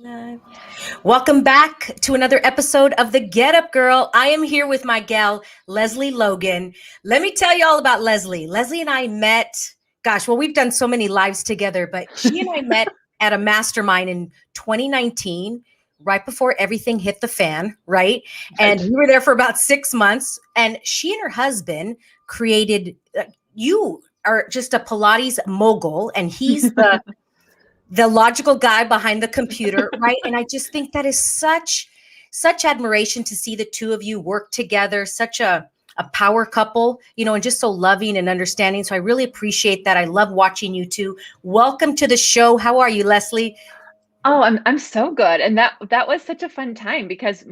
Live. Welcome back to another episode of the Get Up Girl. I am here with my gal, Lesley Logan. Let me tell you all about Lesley. Lesley and I met, we've done so many lives together, but she and I met at a mastermind in 2019, right before everything hit the fan, right? And we were there for about 6 months. And she and her husband created, you are just a Pilates mogul, and he's the logical guy behind the computer, right? And I just think that is such admiration to see the two of you work together, such a power couple, and just so loving and understanding. So I really appreciate that. I love watching you two. Welcome to the show. How are you, Lesley? Oh, I'm so good. And that was such a fun time because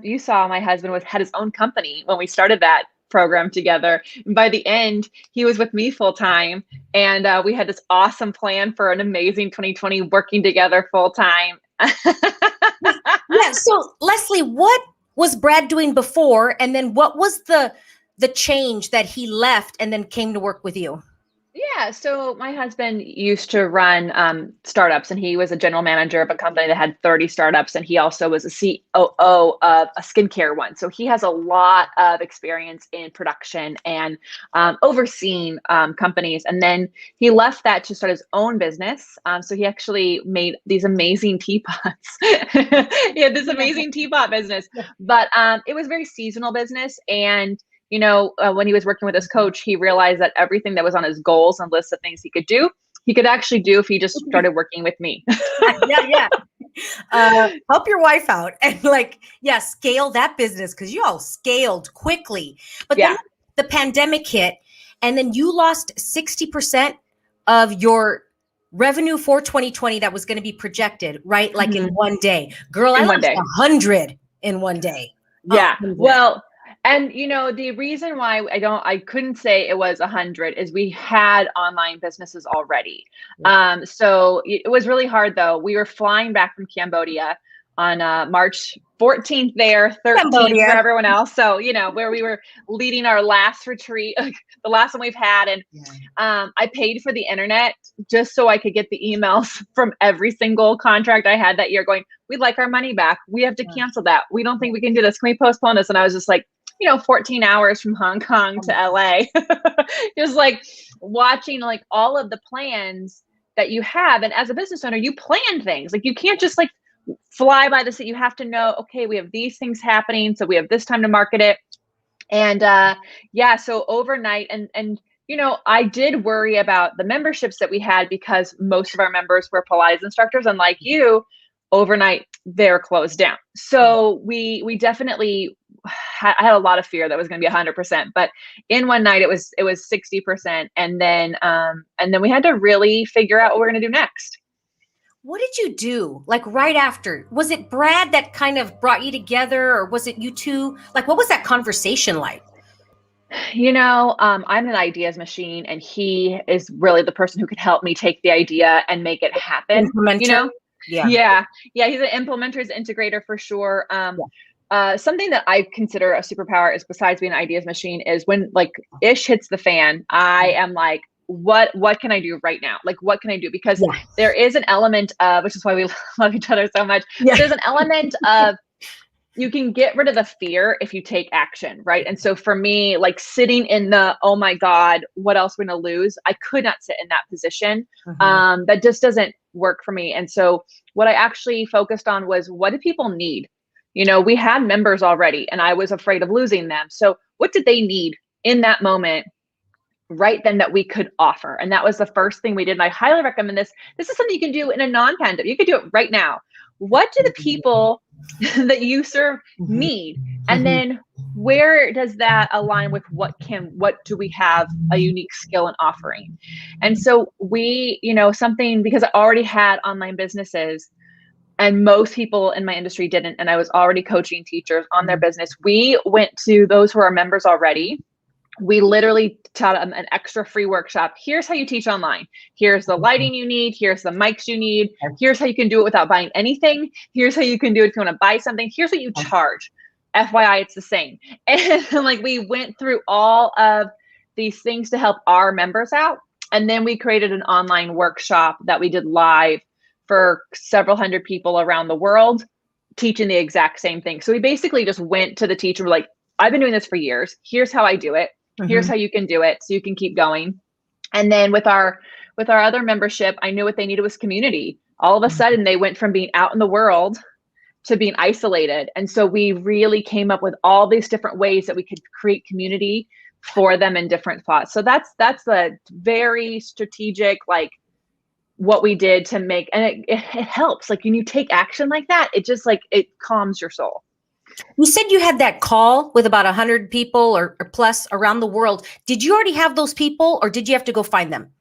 you saw my husband had his own company when we started that program together. And by the end, he was with me full time. And we had this awesome plan for an amazing 2020 working together full time. Yeah. So Lesley, what was Brad doing before? And then what was the change that he left and then came to work with you? Yeah, so my husband used to run startups, and he was a general manager of a company that had 30 startups, and he also was a COO of a skincare one. So he has a lot of experience in production and overseeing companies. And then he left that to start his own business. So he actually made these amazing teapots. He had this amazing teapot business, but it was very seasonal business. And when he was working with his coach, he realized that everything that was on his goals and list of things he could do, he could actually do if he just started working with me. Yeah. Help your wife out and scale that business, because you all scaled quickly. But then the pandemic hit, and then you lost 60% of your revenue for 2020 that was going to be projected, right? Like in one day. Girl, I lost 100 in one day. Yeah. Well, and the reason why I couldn't say it was 100 is we had online businesses already. So it was really hard though. We were flying back from Cambodia on March 14th there, 13th for everyone else. So, where we were leading our last retreat, the last one we've had. And I paid for the internet just so I could get the emails from every single contract I had that year going, we'd like our money back. We have to cancel that. We don't think we can do this. Can we postpone this? And I was just like, 14 hours from Hong Kong to LA, just like watching like all of the plans that you have. And as a business owner, you plan things. Like you can't just like fly by the seat. You have to know, okay, we have these things happening. So we have this time to market it. And so overnight and I did worry about the memberships that we had because most of our members were Pilates instructors, and like you, overnight they're closed down. So we definitely I had a lot of fear that was going to be 100%, but in one night it was 60%. And then we had to really figure out what we're going to do next. What did you do? Like right after, was it Brad that kind of brought you together, or was it you two? Like, what was that conversation like? I'm an ideas machine, and he is really the person who can help me take the idea and make it happen. Implementer? Yeah. He's an implementer, he's an integrator for sure. Something that I consider a superpower is, besides being an ideas machine, is when like ish hits the fan, I am like, what can I do right now? Like, what can I do? Because there is an element of, which is why we love each other so much. There's an element of, you can get rid of the fear if you take action, right? And so for me, like sitting in the, oh my God, what else we're going to lose? I could not sit in that position. That just doesn't work for me. And so what I actually focused on was, what do people need? We had members already, and I was afraid of losing them. So what did they need in that moment right then that we could offer? And that was the first thing we did. And I highly recommend this. This is something you can do in a non-pandemic. You could do it right now. What do the people that you serve need? And then where does that align with what do we have a unique skill in offering? And so we, something, because I already had online businesses, and most people in my industry didn't, and I was already coaching teachers on their business. We went to those who are members already. We literally taught them an extra free workshop. Here's how you teach online. Here's the lighting you need. Here's the mics you need. Here's how you can do it without buying anything. Here's how you can do it if you want to buy something. Here's what you charge. FYI, it's the same. And like, we went through all of these things to help our members out. And then we created an online workshop that we did live for several hundred people around the world teaching the exact same thing. So we basically just went to the teacher. We're like, I've been doing this for years. Here's how I do it. Here's how you can do it so you can keep going. And then with our other membership, I knew what they needed was community. All of a sudden they went from being out in the world to being isolated. And so we really came up with all these different ways that we could create community for them in different spots. So that's a very strategic, like, what we did to make, and it helps. Like when you take action like that, it just like, it calms your soul. You said you had that call with about 100 people or plus around the world. Did you already have those people or did you have to go find them?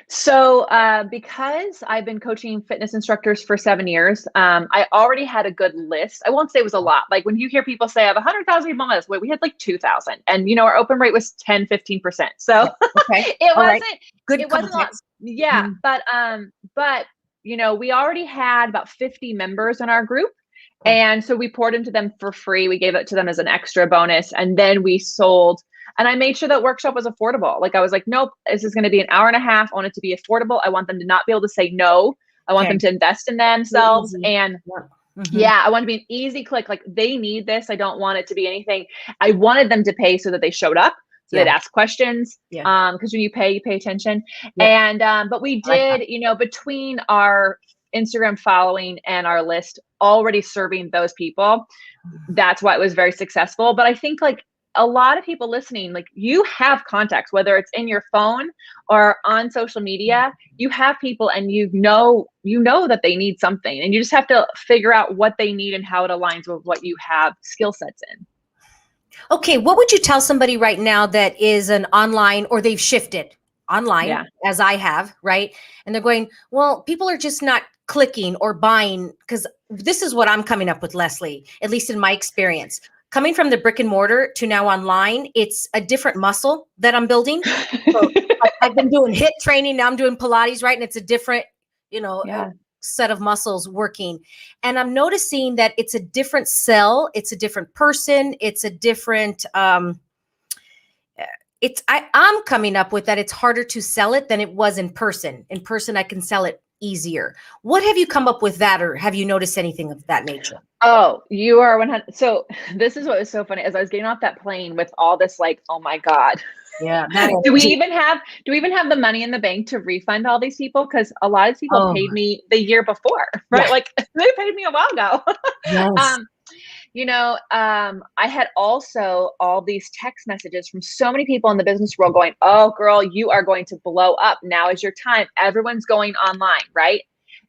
So because I've been coaching fitness instructors for 7 years, I already had a good list. I won't say it was a lot. Like when you hear people say I have 100,000 people on this, we had like 2,000, and our open rate was 15%. So okay. it wasn't good. It wasn't a lot. Yeah. But we already had about 50 members in our group. And so we poured into them for free. We gave it to them as an extra bonus. And then we sold, and I made sure that workshop was affordable. Like I was like, nope, this is going to be an hour and a half. I want it to be affordable. I want them to not be able to say no. I want them to invest in themselves. And I want to be an easy click. Like they need this. I don't want it to be anything. I wanted them to pay so that they showed up. So they'd ask questions. Because when you pay attention. And, but we did, between our Instagram following and our list already serving those people, that's why it was very successful. But I think like a lot of people listening, like you have contacts, whether it's in your phone or on social media, you have people and you know that they need something, and you just have to figure out what they need and how it aligns with what you have skill sets in. Okay. What would you tell somebody right now that is an online, or they've shifted online as I have, right? And they're going, well, people are just not clicking or buying, because this is what I'm coming up with, Lesley, at least in my experience. Coming from the brick and mortar to now online, it's a different muscle that I'm building. So I've been doing HIIT training. Now I'm doing Pilates, right? And it's a different, set of muscles working. And I'm noticing that it's a different cell. It's a different person. It's a different, I'm coming up with that it's harder to sell it than it was in person. In person, I can sell it easier. What have you come up with that, or have you noticed anything of that nature? Oh, you are 100. So this is what was so funny. As I was getting off that plane with all this, like, oh my God. Yeah. Do we even have the money in the bank to refund all these people? Because a lot of people paid me the year before, right? Yeah. Like they paid me a while ago. Yes. I had also all these text messages from so many people in the business world going, oh girl, you are going to blow up. Now is your time. Everyone's going online, right?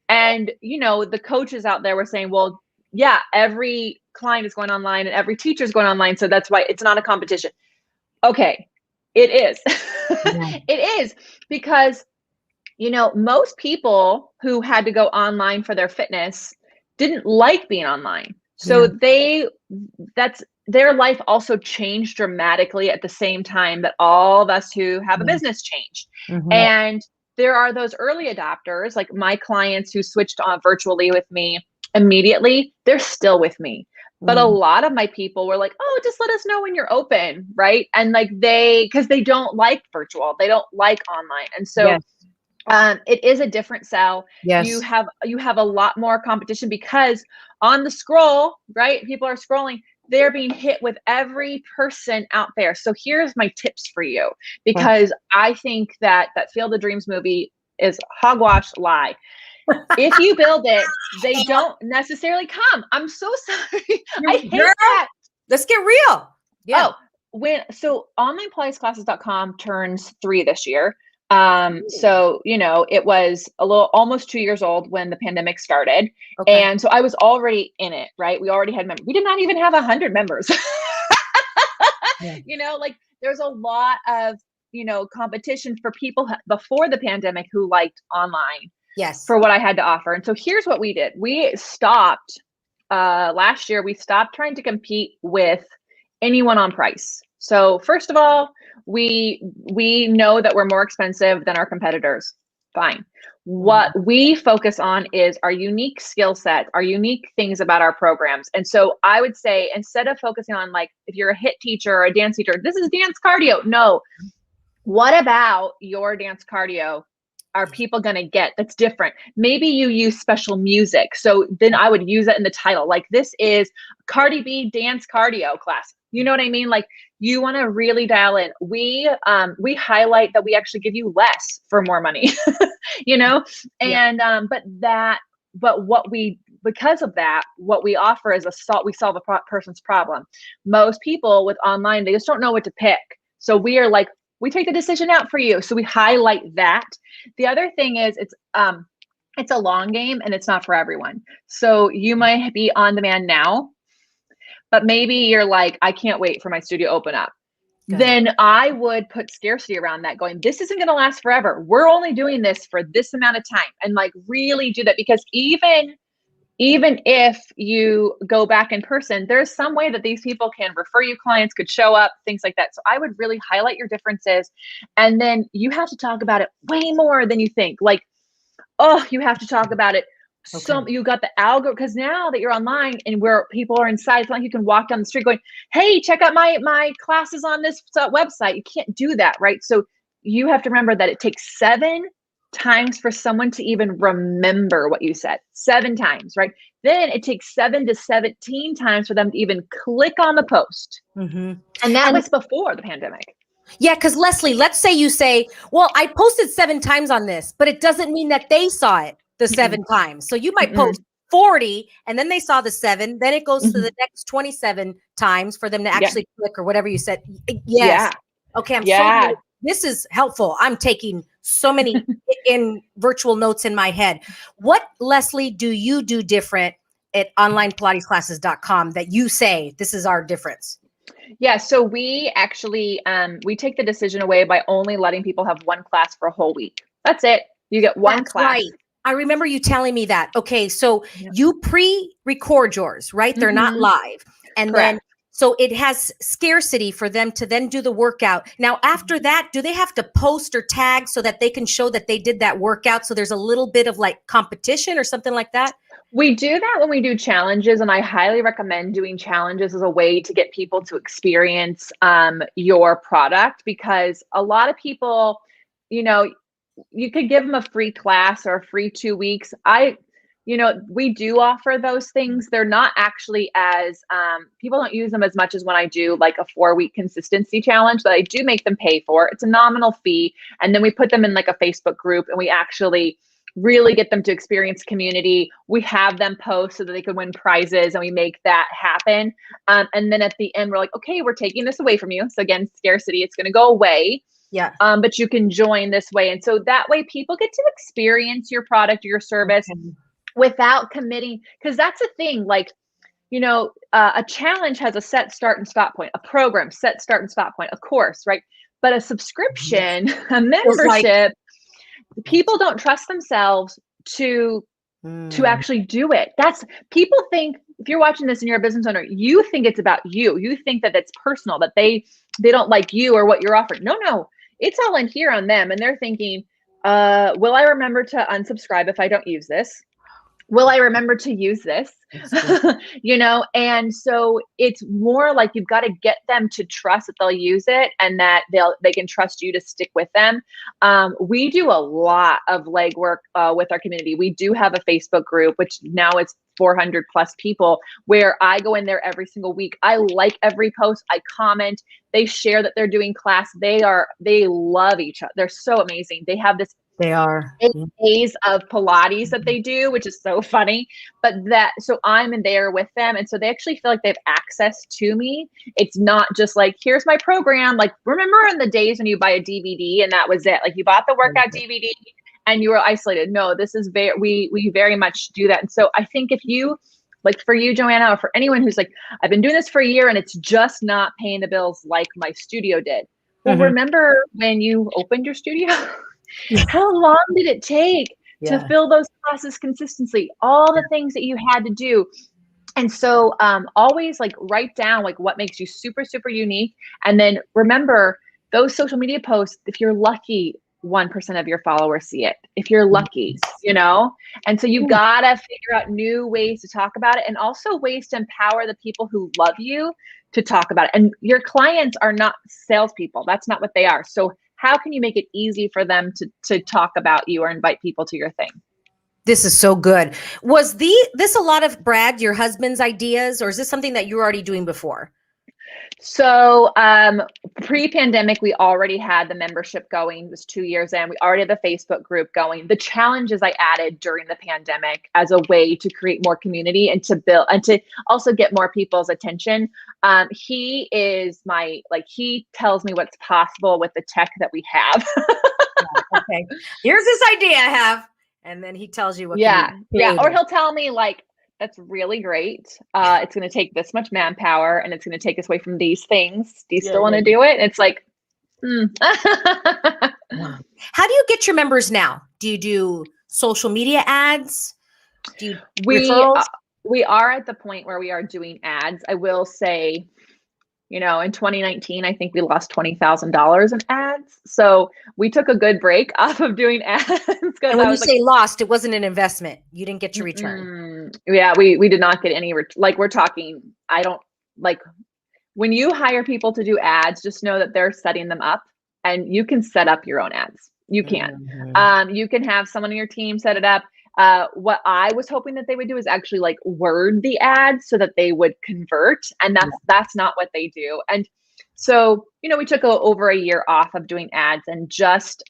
And, the coaches out there were saying, well, yeah, every client is going online and every teacher is going online. So that's why it's not a competition. Okay. It is. Yeah. It is, because, most people who had to go online for their fitness didn't like being online. So their life also changed dramatically at the same time that all of us who have a business changed. And there are those early adopters, like my clients who switched on virtually with me immediately, they're still with me. But a lot of my people were like, oh, just let us know when you're open, right? And like because they don't like virtual, they don't like online. And so it is a different sell. Yes. You have a lot more competition, because on the scroll, right? People are scrolling, they're being hit with every person out there. So here's my tips for you, because I think that Field of Dreams movie is hogwash lie. If you build it, they don't necessarily come. I'm so sorry. I hate that. Let's get real. Yeah. So onlinepilatesclasses.com turns 3 this year. So, it was almost 2 years old when the pandemic started. Okay. And so I was already in it, right? We already had members. We did not even have 100 members. There's a lot of, competition for people before the pandemic who liked online. Yes. For what I had to offer. And so here's what we did. We stopped last year. We stopped trying to compete with anyone on price. So first of all, we know that we're more expensive than our competitors. Fine. What we focus on is our unique skill set, our unique things about our programs. And so I would say, instead of focusing on, like, if you're a HIIT teacher or a dance teacher, this is dance cardio. No. What about your dance cardio are people going to get that's different? Maybe you use special music. So then I would use it in the title. Like, this is Cardi B dance cardio class. You know what I mean? Like, you want to really dial in. We highlight that we actually give you less for more money, you know? And, because of that, what we offer is we solve a person's problem. Most people with online, they just don't know what to pick. So we are like, we take the decision out for you. So we highlight that. The other thing is it's a long game and it's not for everyone. So you might be on demand now, but maybe you're like, I can't wait for my studio to open up. Then I would put scarcity around that, going, this isn't going to last forever. We're only doing this for this amount of time, and like really do that, because even if you go back in person, there's some way that these people can refer you clients, could show up, things like that. So I would really highlight your differences. And then you have to talk about it way more than you think. Like, oh, you have to talk about it. Okay. So you got the algo, because now that you're online and where people are inside, it's not like you can walk down the street going, hey, check out my classes on this website. You can't do that, right? So you have to remember that it takes 7 times for someone to even remember what you said. 7 times, right? Then it takes 7 to 17 times for them to even click on the post. Mm-hmm. And that was before the pandemic. Yeah, because Lesley, let's say you say, well, I posted 7 times on this, but it doesn't mean that they saw it the 7 times. So you might post 40 and then they saw the 7, then it goes to the next 27 times for them to actually click or whatever you said. Yes. Yeah. Okay, I'm so this is helpful. I'm taking so many in virtual notes in my head. What, Lesley, do you do different at onlinepilatesclasses.com that you say this is our difference? Yeah, so we actually, we take the decision away by only letting people have 1 class for a whole week. That's it. You get 1 class. Right. I remember you telling me that. Okay, so you pre-record yours, right? They're not live. And then, so it has scarcity for them to then do the workout. Now, after that, do they have to post or tag so that they can show that they did that workout? So there's a little bit of like competition or something like that? We do that when we do challenges, and I highly recommend doing challenges as a way to get people to experience your product, because a lot of people, you know, you could give them a free class or a free 2 weeks. We do offer those things. They're not actually as, people don't use them as much as when I do like a 4-week consistency challenge that I do make them pay for. It's a nominal fee. And then we put them in like a Facebook group and we actually really get them to experience community. We have them post so that they can win prizes and we make that happen. And then at the end, we're like, okay, we're taking this away from you. So again, scarcity, it's going to go away. Yeah. But you can join this way. And so that way people get to experience your product or your service without committing. Because that's the thing, like, you know, a challenge has a set start and stop point, a program, set start and stop point, a course, right? But a subscription, a membership, people don't trust themselves to actually do it. People think, if you're watching this and you're a business owner, you think it's about you. You think that it's personal, that they don't like you or what you're offering. No, it's all in here on them. And they're thinking, will I remember to unsubscribe if I don't use this? Will I remember to use this? You know, and so it's more like you've got to get them to trust that they'll use it and that they can trust you to stick with them. We do a lot of legwork with our community. We do have a Facebook group, which now it's 400 plus people, where I go in there every single week. I like every post. I comment. They share that they're doing class. They love each other. They're so amazing. They have this 8 days of Pilates that they do, which is so funny. But so I'm in there with them. And so they actually feel like they have access to me. It's not just like, here's my program. Like, remember in the days when you buy a DVD and that was it? Like, you bought the workout DVD and you were isolated. No, this is we very much do that. And so I think if you, like for you, Joanna, or for anyone who's like, I've been doing this for a year and it's just not paying the bills like my studio did. Well, remember when you opened your studio? How long did it take to fill those classes consistently? All the things that you had to do. And so always like write down like what makes you super, super unique. And then remember those social media posts, if you're lucky, 1% of your followers see it. If you're lucky, you know? And so you've got to figure out new ways to talk about it, and also ways to empower the people who love you to talk about it. And your clients are not salespeople. That's not what they are. So how can you make it easy for them to talk about you or invite people to your thing? This is so good. Was this a lot of Brad, your husband's ideas, or is this something that you were already doing before? So pre-pandemic, we already had the membership going. It was 2 years in. We already had the Facebook group going. The challenges I added during the pandemic as a way to create more community and to build and to also get more people's attention. He is he tells me what's possible with the tech that we have. Okay, here's this idea I have. And then he tells you what. Yeah. Or he'll tell me like, that's really great. It's going to take this much manpower and it's going to take us away from these things. Do you still want to do it? And it's like, How do you get your members now? Do you do social media ads? Do you we are at the point where we are doing ads. I will say, in 2019, I think we lost $20,000 in ads. So we took a good break off of doing ads. And when you say lost, it wasn't an investment. You didn't get your return. Yeah, we did not get any. We're talking, when you hire people to do ads, just know that they're setting them up and you can set up your own ads. You can. You can have someone on your team set it up. What I was hoping that they would do is actually word the ads so that they would convert. And that's not what they do. And so, we took over a year off of doing ads, and just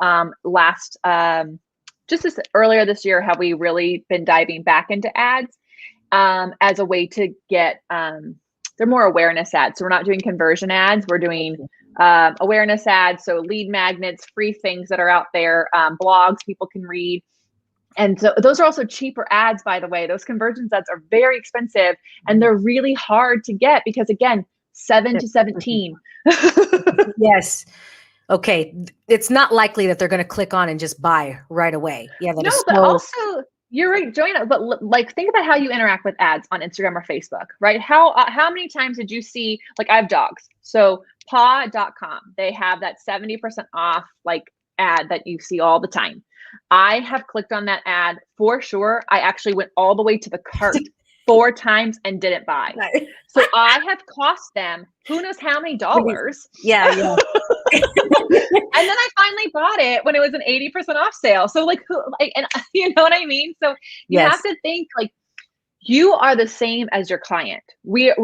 earlier this year, have we really been diving back into ads as a way to get, they're more awareness ads. So we're not doing conversion ads. We're doing awareness ads. So lead magnets, free things that are out there, blogs people can read. And so those are also cheaper ads, by the way. Those conversions ads are very expensive and they're really hard to get because, again, 7 to 17. Yes. Okay. It's not likely that they're going to click on and just buy right away. Yeah. No, but also you're right, Joanna, but think about how you interact with ads on Instagram or Facebook, right? How many times did you see, I have dogs. So paw.com, they have that 70% off ad that you see all the time. I have clicked on that ad for sure. I actually went all the way to the cart 4 times and didn't buy. So I have cost them who knows how many dollars. Yeah. And then I finally bought it when it was an 80% off sale. So and you know what I mean? So you have to think you are the same as your client. We're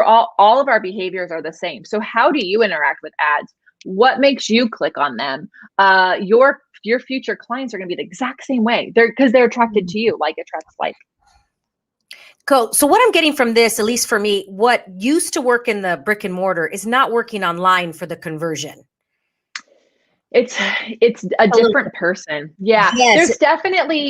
all of our behaviors are the same. So how do you interact with ads? What makes you click on them? Your future clients are going to be the exact same way. Because they're attracted to you. Like attracts like. Cool. So what I'm getting from this, at least for me, what used to work in the brick and mortar is not working online for the conversion. It's a different person. Yeah. Yes.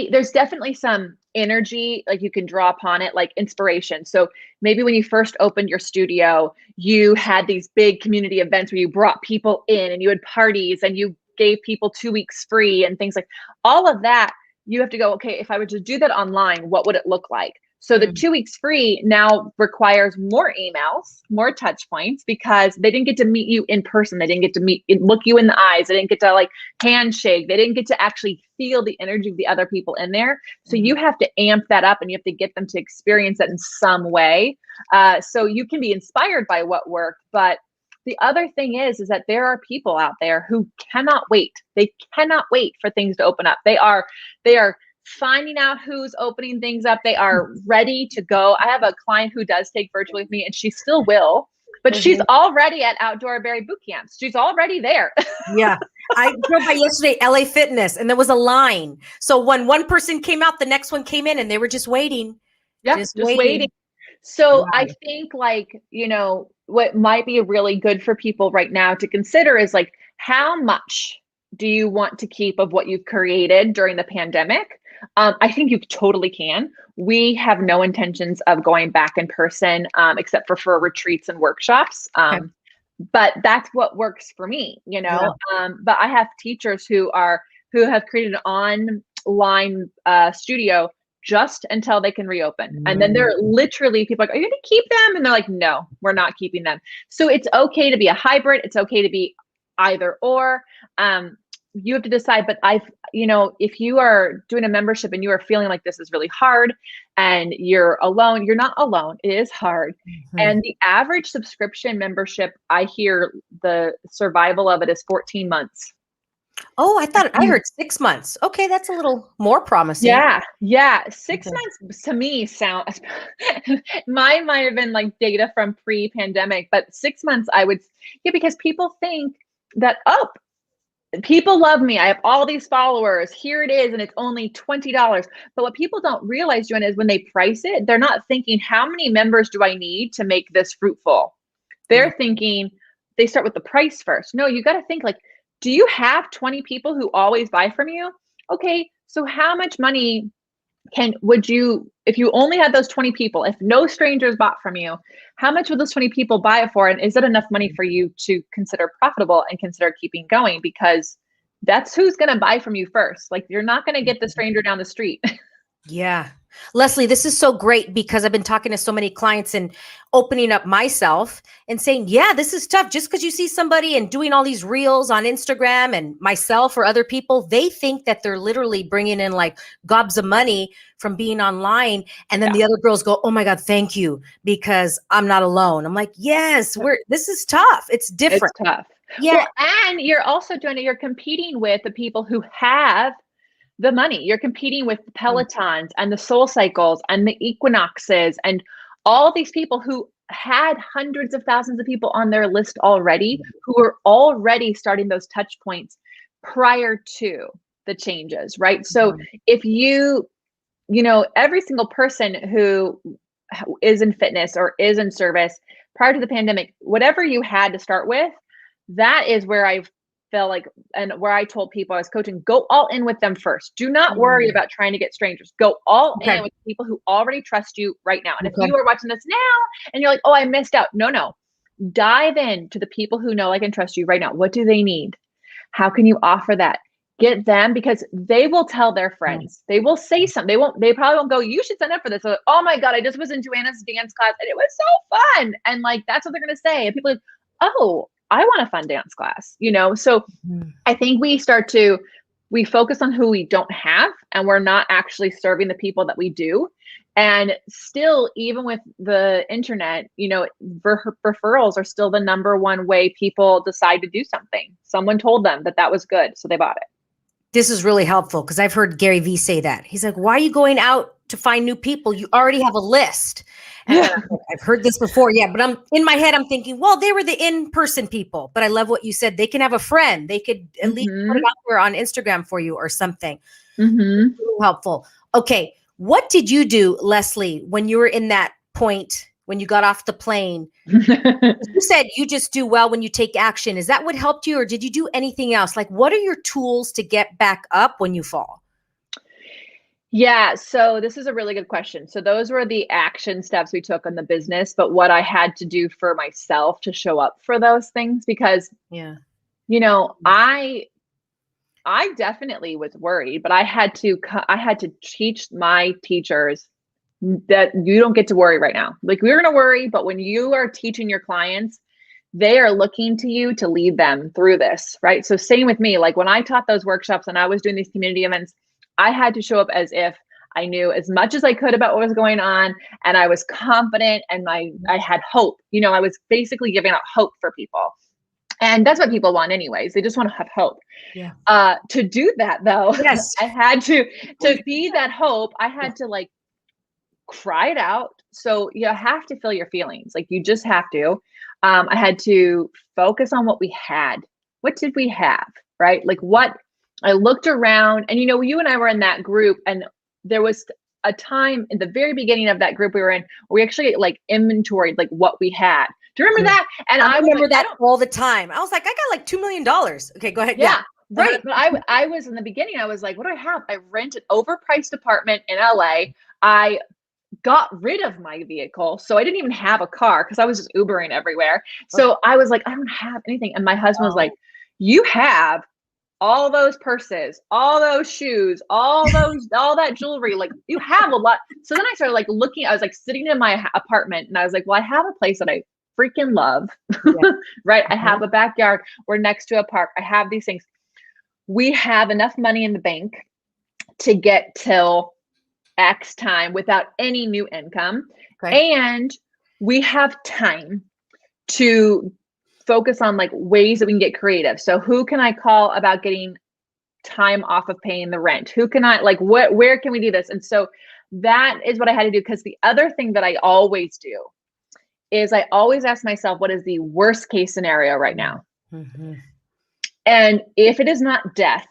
There's definitely some energy, you can draw upon it, inspiration. So maybe when you first opened your studio, you had these big community events where you brought people in and you had parties and you gave people 2 weeks free and things all of that. You have to go, okay, if I were to do that online, what would it look like? So the 2 weeks free now requires more emails, more touch points, because they didn't get to meet you in person. They didn't get to look you in the eyes. They didn't get to handshake. They didn't get to actually feel the energy of the other people in there. So you have to amp that up and you have to get them to experience that in some way. So you can be inspired by what worked. But the other thing is that there are people out there who cannot wait. They cannot wait for things to open up. They are finding out who's opening things up. They are ready to go. I have a client who does take virtual with me and she still will, but she's already at outdoor berry boot camps. She's already there. Yeah. I drove by yesterday, LA Fitness, and there was a line. So when one person came out, the next one came in and they were just waiting. Yeah, just waiting. So I think what might be really good for people right now to consider is how much do you want to keep of what you've created during the pandemic? I think you totally can. We have no intentions of going back in person, except for retreats and workshops. But that's what works for me, but I have teachers who have created an online studio just until they can reopen. And then they're literally people are you going to keep them? And they're like, no, we're not keeping them. So it's okay to be a hybrid. It's okay to be either or. You have to decide, but if you are doing a membership and you are feeling like this is really hard and you're alone, you're not alone. It is hard. And the average subscription membership, I hear the survival of it is 14 months. Oh, I heard 6 months. Okay, that's a little more promising. Yeah. 6 Okay. months to me sound mine might have been like data from pre-pandemic, but 6 months I would, yeah, because people think that, oh, people love me. I have all these followers. Here it is, and it's only $20. But what people don't realize, Joanna, is when they price it, they're not thinking, how many members do I need to make this fruitful? Yeah. They're thinking, they start with the price first. No, you got to think like, do you have 20 people who always buy from you? Okay, so how much money would you, if you only had those 20 people, if no strangers bought from you, how much would those 20 people buy it for? And is it enough money for you to consider profitable and consider keeping going? Because that's who's going to buy from you first. Like, you're not going to get the stranger down the street. Yeah. Lesley, this is so great because I've been talking to so many clients and opening up myself and saying, yeah, this is tough. Just because you see somebody and doing all these reels on Instagram and myself or other people, they think that they're literally bringing in like gobs of money from being online. And then the other girls go, oh my God, thank you, because I'm not alone. I'm like, yes, this is tough. It's different. It's tough. Yeah. Well, and you're also doing it, you're competing with the people who have the money. You're competing with the Pelotons and the Soul Cycles and the Equinoxes and all these people who had hundreds of thousands of people on their list already, who were already starting those touch points prior to the changes, right? So if every single person who is in fitness or is in service prior to the pandemic, whatever you had to start with, that is where I felt like, and where I told people I was coaching, go all in with them first. Do not worry about trying to get strangers. Go all in with people who already trust you right now. And if you are watching this now and you're like, oh, I missed out. No. Dive in to the people who know, like, and trust you right now. What do they need? How can you offer that? Get them, because they will tell their friends. They will say something. They probably won't go, you should sign up for this. So, oh my God, I just was in Joanna's dance class and it was so fun. And like, that's what they're going to say. And people are like, oh, I want a fun dance class, So I think we focus on who we don't have, and we're not actually serving the people that we do. And still, even with the internet, referrals are still the number one way people decide to do something. Someone told them that was good, so they bought it. This is really helpful because I've heard Gary Vee say that. He's like, why are you going out to find new people? You already have a list. And I've heard this before. Yeah. But I'm in my head, I'm thinking, well, they were the in-person people, but I love what you said. They can have a friend. They could at least put it out there on Instagram for you or something. Really helpful. Okay. What did you do, Lesley, when you were in that point, when you got off the plane? You said you just do well when you take action. Is that what helped you, or did you do anything else? Like, what are your tools to get back up when you fall? Yeah, so this is a really good question. So those were the action steps we took in the business, but what I had to do for myself to show up for those things, because I definitely was worried, but I had to teach my teachers that you don't get to worry right now. Like, we're going to worry, but when you are teaching your clients, they are looking to you to lead them through this, right? So same with me. Like, when I taught those workshops and I was doing these community events, I had to show up as if I knew as much as I could about what was going on, and I was confident, and I had hope. I was basically giving out hope for people. And that's what people want anyways. They just want to have hope. Yeah. To do that though, yes, I had to be that hope. I had to like cry it out. So you have to feel your feelings. Like, you just have to. I had to focus on what we had. What did we have? Right? Like, what I looked around, and you and I were in that group, and there was a time in the very beginning of that group we were in where we actually like inventoried like what we had. Do you remember that? And I remember that all the time. I was like, I got like $2 million. Okay, go ahead. Yeah. Right. But I was in the beginning, I was like, what do I have? I rent an overpriced apartment in LA. I got rid of my vehicle. So I didn't even have a car because I was just Ubering everywhere. So I was like, I don't have anything. And my husband was like, you have all those purses, all those shoes, all that jewelry, like, you have a lot. So then I started like looking, I was like sitting in my apartment, and I was like, well, I have a place that I freaking love, right? I have a backyard. We're next to a park. I have these things. We have enough money in the bank to get till X time without any new income. And we have time to focus on like ways that we can get creative. So who can I call about getting time off of paying the rent? Who can I, like, where can we do this? And so that is what I had to do. Because the other thing that I always do is I always ask myself, what is the worst case scenario right now? Mm-hmm. And if it is not death,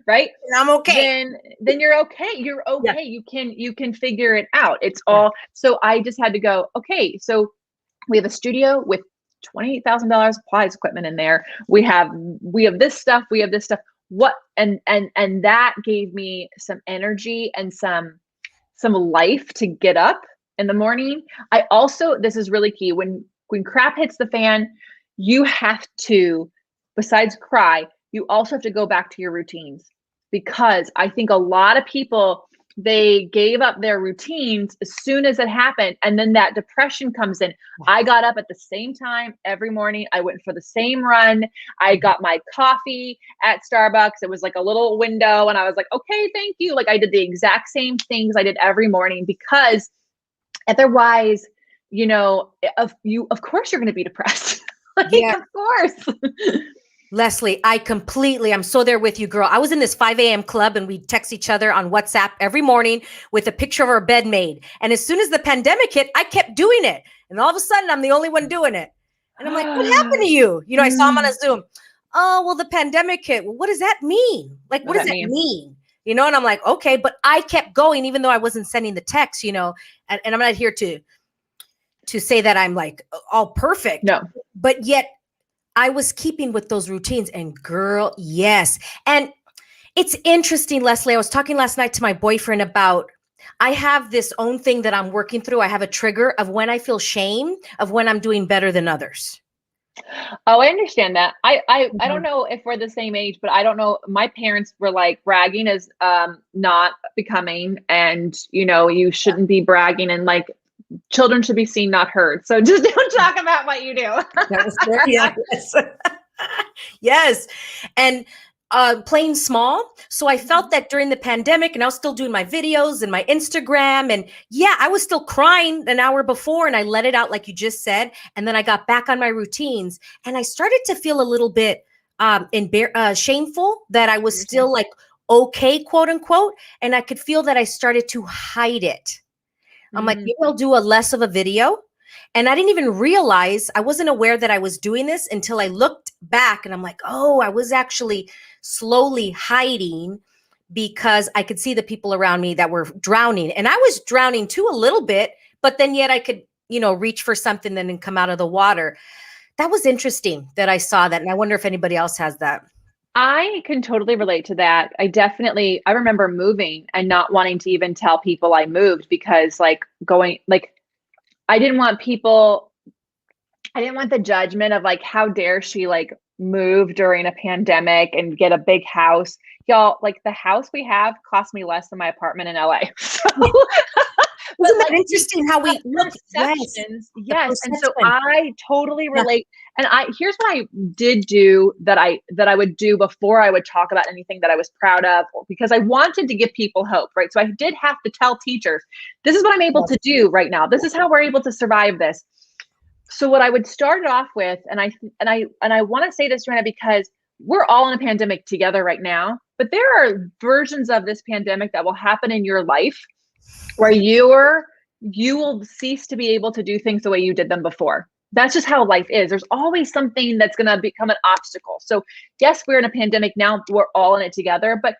right? And I'm okay. Then you're okay. You're okay. Yeah. You can figure it out. It's all, so I just had to go, okay, so we have a studio with $28,000 supplies equipment in there. We have this stuff, we have this stuff. What, and that gave me some energy and some life to get up in the morning. I also, this is really key, when crap hits the fan, you have to, besides cry, you also have to go back to your routines. Because I think a lot of people, they gave up their routines as soon as it happened. And then that depression comes in. I got up at the same time every morning. I went for the same run. I got my coffee at Starbucks. It was like a little window. And I was like, okay, thank you. Like, I did the exact same things I did every morning, because otherwise, you know, of course you're going to be depressed. Like, Yeah. of course. Lesley, I'm so there with you, girl. I was in this 5 a.m. club and we'd text each other on WhatsApp every morning with a picture of our bed made. And as soon as the pandemic hit, I kept doing it. And all of a sudden, I'm the only one doing it. And I'm like, what happened to you? You know, I saw him on a Zoom. Oh, well, the pandemic hit. Well, what does that mean? Like, what does that mean? You know, and I'm like, okay, but I kept going, even though I wasn't sending the text, you know, and I'm not here to say that I'm like all perfect. No. But yet, I was keeping with those routines, and girl, yes. And it's interesting, Lesley. I was talking last night to my boyfriend about, I have this own thing that I'm working through. I have a trigger of when I feel shame of when I'm doing better than others. Oh, I understand that. I don't know if we're the same age, but I don't know. My parents were like, bragging is not becoming, and you know, you shouldn't be bragging, and like, children should be seen, not heard. So just don't talk about what you do. That was very, yes. Yes. And playing small. So I felt that during the pandemic, and I was still doing my videos and my Instagram. And yeah, I was still crying an hour before, and I let it out, like you just said. And then I got back on my routines, and I started to feel a little bit shameful that I was still like, okay, quote unquote. And I could feel that I started to hide it. I'm like, maybe I'll do a less of a video. And I didn't even realize, I wasn't aware that I was doing this until I looked back, and I'm like, oh, I was actually slowly hiding because I could see the people around me that were drowning. And I was drowning too, a little bit, but then yet I could, you know, reach for something and then come out of the water. That was interesting that I saw that. And I wonder if anybody else has that. I can totally relate to that. I remember moving and not wanting to even tell people I moved, because like I didn't want the judgment of like, how dare she like move during a pandemic and get a big house. Y'all, like, the house we have cost me less than my apartment in LA. So, isn't that interesting how we look? Yes. And so I totally relate. And here's what I did do that I would do before I would talk about anything that I was proud of, because I wanted to give people hope, right? So I did have to tell teachers, this is what I'm able to do right now. This is how we're able to survive this. So what I would start it off with, and I want to say this, Joanna, because we're all in a pandemic together right now, but there are versions of this pandemic that will happen in your life where you will cease to be able to do things the way you did them before. That's just how life is. There's always something that's going to become an obstacle. So yes, we're in a pandemic now, we're all in it together, but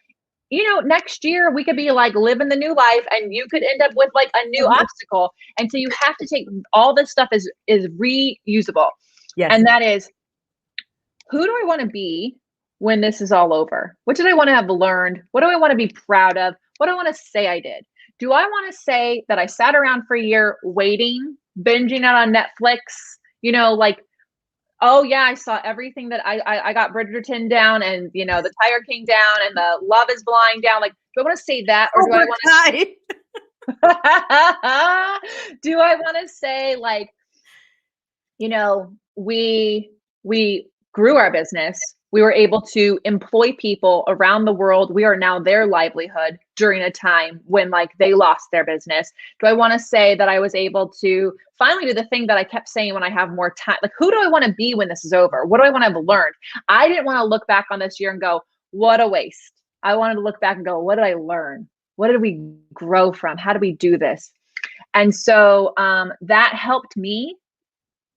you know, next year we could be like living the new life, and you could end up with like a new obstacle. And so you have to take all this stuff is reusable. Yes. And that is, who do I want to be when this is all over? What did I want to have learned? What do I want to be proud of? What do I want to say I did? Do I want to say that I sat around for a year waiting, binging out on Netflix, you know, like, oh yeah, I saw everything that I got Bridgerton down, and you know, the Tiger King down, and the Love Is Blind down. Like, do I want to say that, or do I want to say like, you know, we grew our business. We were able to employ people around the world. We are now their livelihood during a time when like they lost their business. Do I want to say that I was able to finally do the thing that I kept saying when I have more time? Like, who do I want to be when this is over? What do I want to have learned? I didn't want to look back on this year and go, what a waste. I wanted to look back and go, what did I learn? What did we grow from? How do we do this? And so that helped me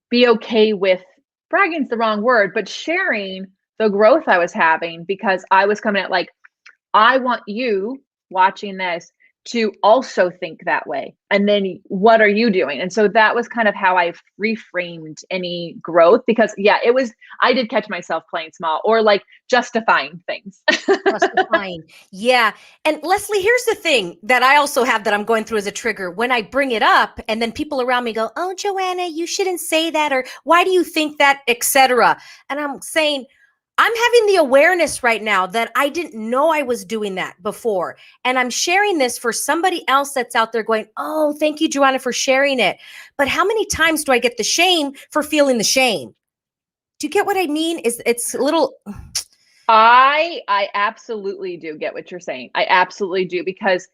be okay with, bragging's the wrong word, but sharing the growth I was having, because I was coming at like, I want you watching this to also think that way. And then what are you doing? And so that was kind of how I reframed any growth, because I did catch myself playing small or like justifying things. Justifying. Yeah. And Lesley, here's the thing that I also have that I'm going through as a trigger. When I bring it up and then people around me go, oh, Joanna, you shouldn't say that, or why do you think that, etc. And I'm saying, I'm having the awareness right now that I didn't know I was doing that before. And I'm sharing this for somebody else that's out there going, oh, thank you, Joanna, for sharing it. But how many times do I get the shame for feeling the shame? Do you get what I mean? It's a little... I absolutely do get what you're saying. I absolutely do, because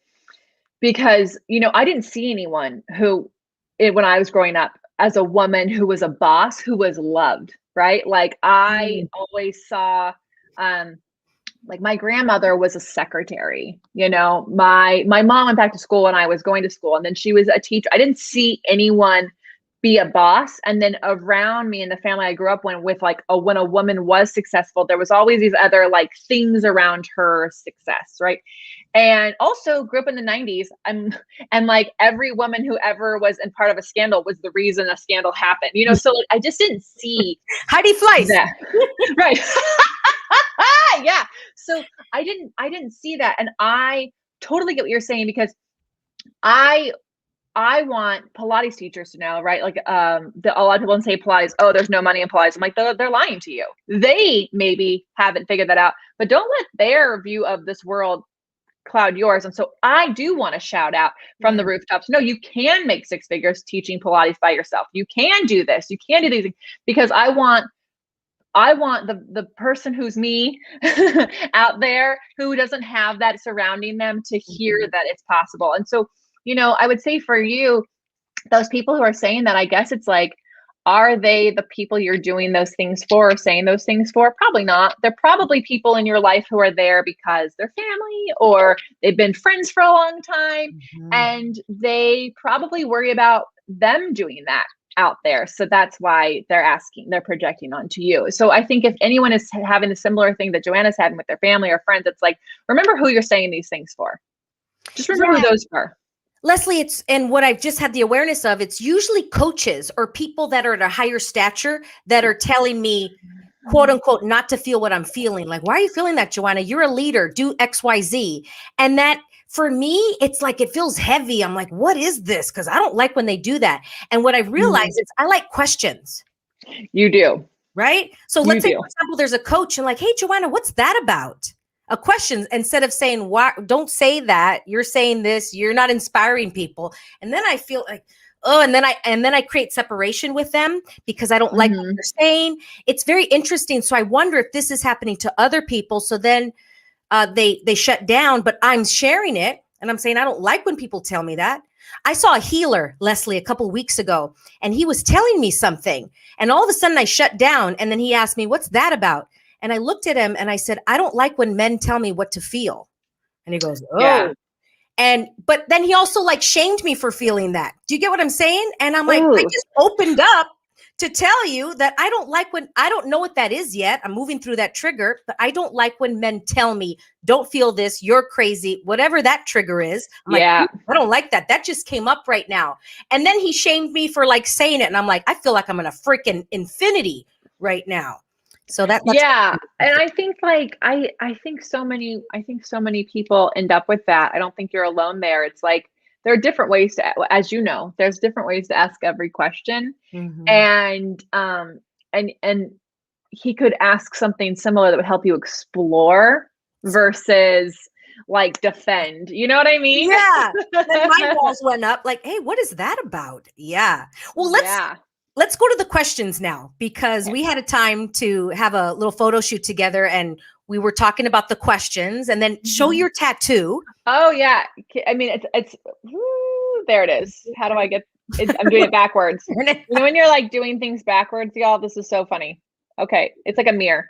I didn't see anyone who, when I was growing up, as a woman who was a boss, who was loved, right? Like I always saw, like my grandmother was a secretary, my mom went back to school when I was going to school, and then she was a teacher. I didn't see anyone be a boss. And then around me in the family I grew up with like when a woman was successful, there was always these other like things around her success, right? And also grew up in the 90s, and like every woman who ever was in part of a scandal was the reason a scandal happened, so like, I just didn't see Heidi Fleiss. that. Right. Yeah. So I didn't see that. And I totally get what you're saying, because I want Pilates teachers to know, right? Like, a lot of people say Pilates, oh, there's no money in Pilates. I'm like, they're lying to you. They maybe haven't figured that out, but don't let their view of this world cloud yours. And so I do want to shout out from the rooftops. No, you can make 6 figures teaching Pilates by yourself. You can do this. You can do these things, because I want the person who's me out there who doesn't have that surrounding them to hear that it's possible. And so, I would say for you, those people who are saying that, I guess it's like, are they the people you're doing those things for, or saying those things for? Probably not. They're probably people in your life who are there because they're family, or they've been friends for a long time, and they probably worry about them doing that out there. So that's why they're projecting onto you. So I think if anyone is having a similar thing that Joanna's having with their family or friends, it's like, remember who you're saying these things for. Just remember who those are. Lesley, and what I've just had the awareness of, it's usually coaches or people that are at a higher stature that are telling me, quote unquote, not to feel what I'm feeling. Like, why are you feeling that, Joanna? You're a leader, do X, Y, Z. And that, for me, it's like, it feels heavy. I'm like, what is this? Because I don't like when they do that. And what I realized is I like questions. You do. Right? So let's say, for example, there's a coach and like, hey, Joanna, what's that about? A question, instead of saying, why don't say that, you're saying this, you're not inspiring people. And then I feel like, oh, and then I create separation with them because I don't like what they're saying. It's very interesting. So I wonder if this is happening to other people. So then they shut down, but I'm sharing it and I'm saying, I don't like when people tell me that. I saw a healer, Lesley, a couple of weeks ago, and he was telling me something, and all of a sudden I shut down. And then he asked me, what's that about? And I looked at him and I said, I don't like when men tell me what to feel. And he goes, oh. Yeah. But then he also like shamed me for feeling that. Do you get what I'm saying? And I'm like, I just opened up to tell you that I don't like when, I don't know what that is yet. I'm moving through that trigger, but I don't like when men tell me, don't feel this, you're crazy, whatever that trigger is. I'm like, I don't like that. That just came up right now. And then he shamed me for like saying it. And I'm like, I feel like I'm in a freaking infinity right now. So that's and I think like I think so many people end up with that. I don't think you're alone there. It's like there are different ways to, as you know, there's different ways to ask every question. And he could ask something similar that would help you explore versus like defend. You know what I mean? Yeah. Then my walls went up like, hey, what is that about? Yeah. Well, let's go to the questions now, because we had a time to have a little photo shoot together and we were talking about the questions, and then show your tattoo. Oh yeah. I mean, it's there it is. How do I get it? I'm doing it backwards. You know, when you're like doing things backwards, y'all, this is so funny. Okay. It's like a mirror.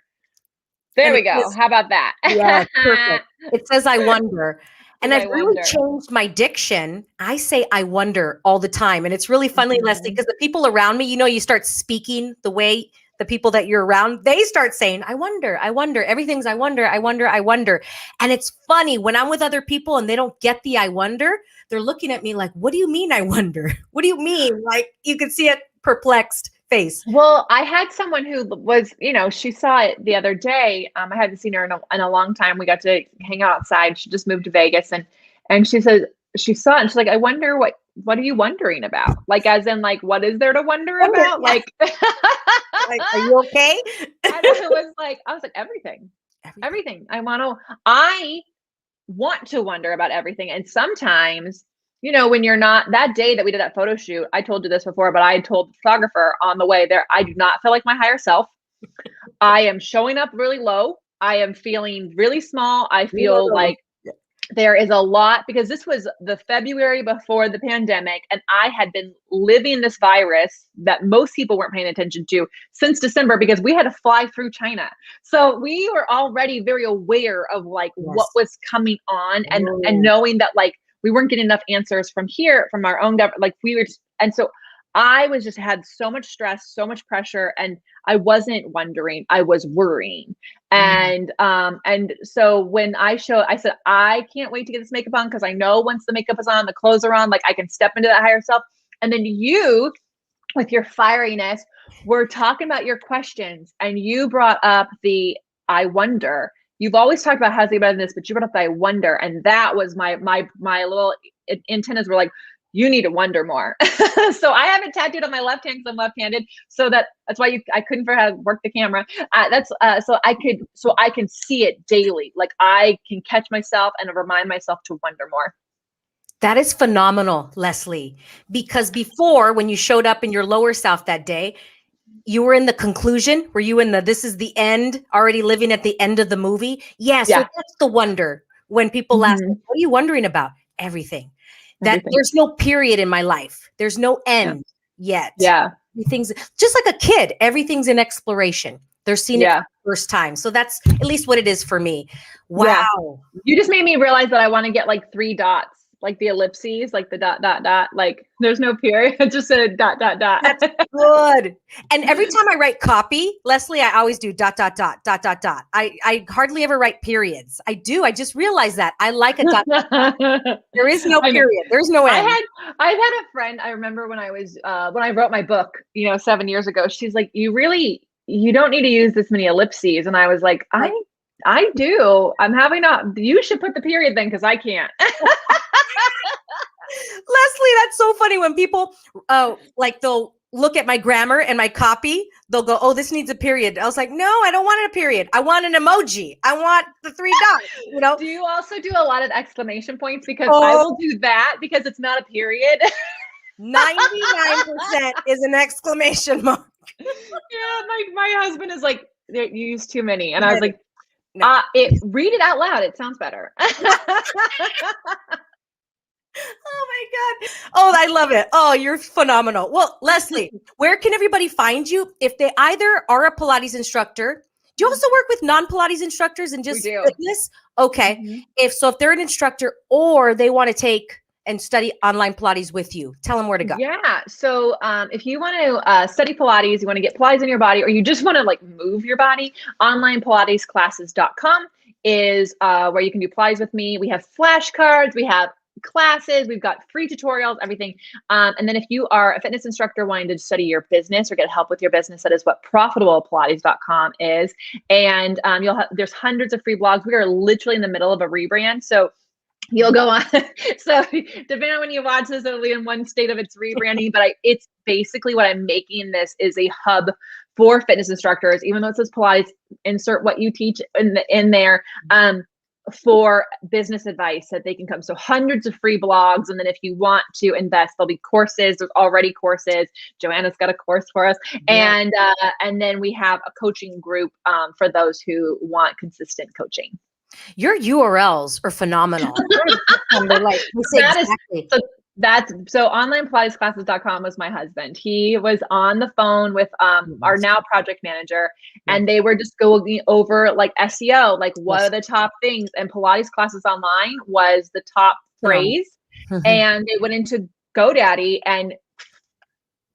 There we go. How about that? Yeah, perfect. It says I wonder. And I've really wonder. changed my diction. I say I wonder all the time. And it's really funny, Lesley, because the people around me, you start speaking the way the people that you're around, they start saying, I wonder, everything's I wonder. And it's funny when I'm with other people and they don't get the I wonder, they're looking at me like, what do you mean I wonder? What do you mean? Like you could see it perplexed face. Well, I had someone who was, she saw it the other day. I hadn't seen her in a long time. We got to hang out outside. She just moved to Vegas, and she said she saw it, and she's like, I wonder what are you wondering about? Like, as in, like, what is there to wonder about? Yeah. Like, are you okay? I was like, everything. I want to wonder about everything, and sometimes. When you're not, that day that we did that photo shoot, I told you this before, but I told the photographer on the way there, I do not feel like my higher self. I am showing up really low. I am feeling really small. I feel like there is a lot, because this was the February before the pandemic, and I had been living this virus that most people weren't paying attention to since December, because we had to fly through China. So we were already very aware of like what was coming on, and knowing that like we weren't getting enough answers from here, from our own government. Like we were just, and so I was just had so much stress, so much pressure, and I wasn't wondering, I was worrying. And so when I said, I can't wait to get this makeup on, because I know once the makeup is on, the clothes are on, like I can step into that higher self. And then you, with your fieriness, were talking about your questions, and you brought up the I wonder. You've always talked about how to think about this, but you brought up the I wonder, and that was my little antennas were like, you need to wonder more. So I have it tattooed on my left hand because I'm left-handed. So that's why I couldn't work the camera. So I can see it daily. Like I can catch myself and remind myself to wonder more. That is phenomenal, Lesley, because before, when you showed up in your lower self that day, you were in the conclusion. Were you in this is the end, already living at the end of the movie? Yeah. So that's the wonder when people ask, what are you wondering about? Everything. There's no period in my life. There's no end yet. Yeah. Everything's just like a kid. Everything's in exploration. They're seeing it for the first time. So that's at least what it is for me. Wow. Yeah. You just made me realize that I want to get like 3 dots. Like the ellipses, like the ... like there's no period, just a ... That's good. And every time I write copy, Lesley, I always do ... I hardly ever write periods. I do. I just realized that I like a ... There is no period. There's no end. I've had a friend. I remember when I was when I wrote my book, 7 years ago. She's like, you don't need to use this many ellipses, and I was like, I do. You should put the period then, because I can't. Lesley, that's so funny when people they'll look at my grammar and my copy, they'll go, oh, this needs a period. I was like, no, I don't want a period. I want an emoji. I want the 3 dots, Do you also do a lot of exclamation points? Because I will do that because it's not a period. 99% is an exclamation mark. Yeah, my husband is like, you use too many. And I was like, read it out loud. It sounds better. Oh my God. Oh, I love it. Oh, you're phenomenal. Well, Lesley, where can everybody find you if they either are a Pilates instructor? Do you also work with non-Pilates instructors and just fitness? Okay. If they're an instructor or they want to take and study online Pilates with you, tell them where to go. Yeah. So if you want to study Pilates, you want to get Pilates in your body, or you just want to like move your body, onlinepilatesclasses.com is where you can do Pilates with me. We have flashcards, we have classes, we've got free tutorials, everything. And then if you are a fitness instructor wanting to study your business or get help with your business, that is what profitablepilates.com is. And there's hundreds of free blogs. We are literally in the middle of a rebrand. So you'll go on. So depending on when you watch this, it'll be in one state of its rebranding, but it's basically what I'm making this is a hub for fitness instructors, even though it says Pilates, insert what you teach in there. For business advice that they can come. So hundreds of free blogs. And then if you want to invest, there'll be courses. There's already courses. Joanna's got a course for us. Yeah. And then we have a coaching group for those who want consistent coaching. Your URLs are phenomenal. They're like, exactly. So That's so onlinepilatesclasses.com was my husband. He was on the phone with our now project manager, and they were just going over like SEO, like what are the top things, and Pilates classes online was the top phrase. And they went into GoDaddy, and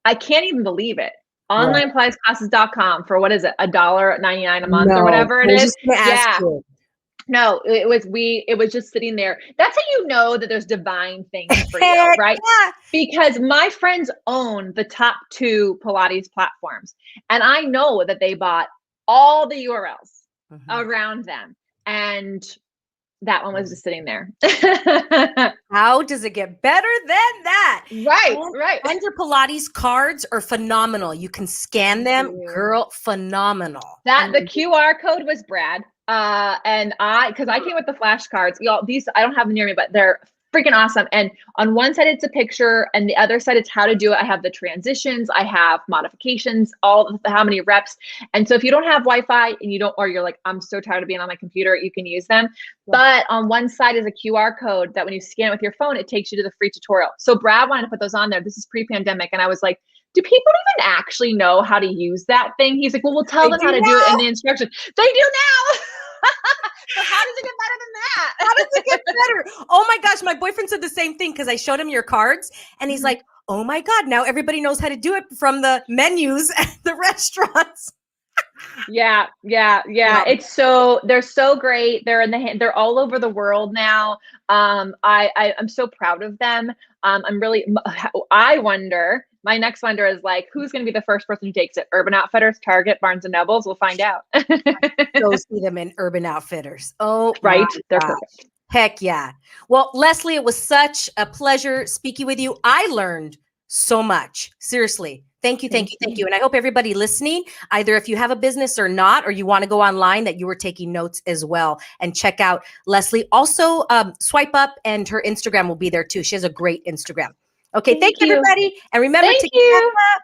I can't even believe it. Onlinepilatesclasses.com for what is it, $1.99 a month or whatever it is. Yeah. No, it was just sitting there. That's how you know that there's divine things for you, right? Yeah. Because my friends own the top 2 Pilates platforms, and I know that they bought all the URLs around them, and that one was just sitting there. How does it get better than that? Right. And your Pilates cards are phenomenal. You can scan them, girl, phenomenal. The QR code was Brad. And because I came with the flashcards, y'all, these, I don't have them near me, but they're freaking awesome. And on one side, it's a picture, and the other side, it's how to do it. I have the transitions, I have modifications, how many reps. And so if you don't have Wi-Fi and you don't, or you're like, I'm so tired of being on my computer, you can use them. But on one side is a QR code that when you scan it with your phone, it takes you to the free tutorial. So Brad wanted to put those on there. This is pre-pandemic. And I was like, do people even actually know how to use that thing? He's like, well, we'll tell them how to do it in the instructions. They do now. So how does it get better than that? How does it get better? Oh my gosh, my boyfriend said the same thing because I showed him your cards, and he's like, oh my God, now everybody knows how to do it from the menus at the restaurants. Yeah. It's they're so great. They're all over the world now. I'm so proud of them. I wonder, my next wonder is like, who's going to be the first person who takes it? Urban Outfitters, Target, Barnes and Nobles. We'll find out. Go see them in Urban Outfitters. Oh, right. They're perfect. Heck yeah. Well, Lesley, it was such a pleasure speaking with you. I learned so much. Seriously. Thank you. And I hope everybody listening, either if you have a business or not, or you want to go online, that you were taking notes as well and check out Lesley. Also, swipe up, and her Instagram will be there too. She has a great Instagram. Okay. Thank you, everybody. And remember to get up.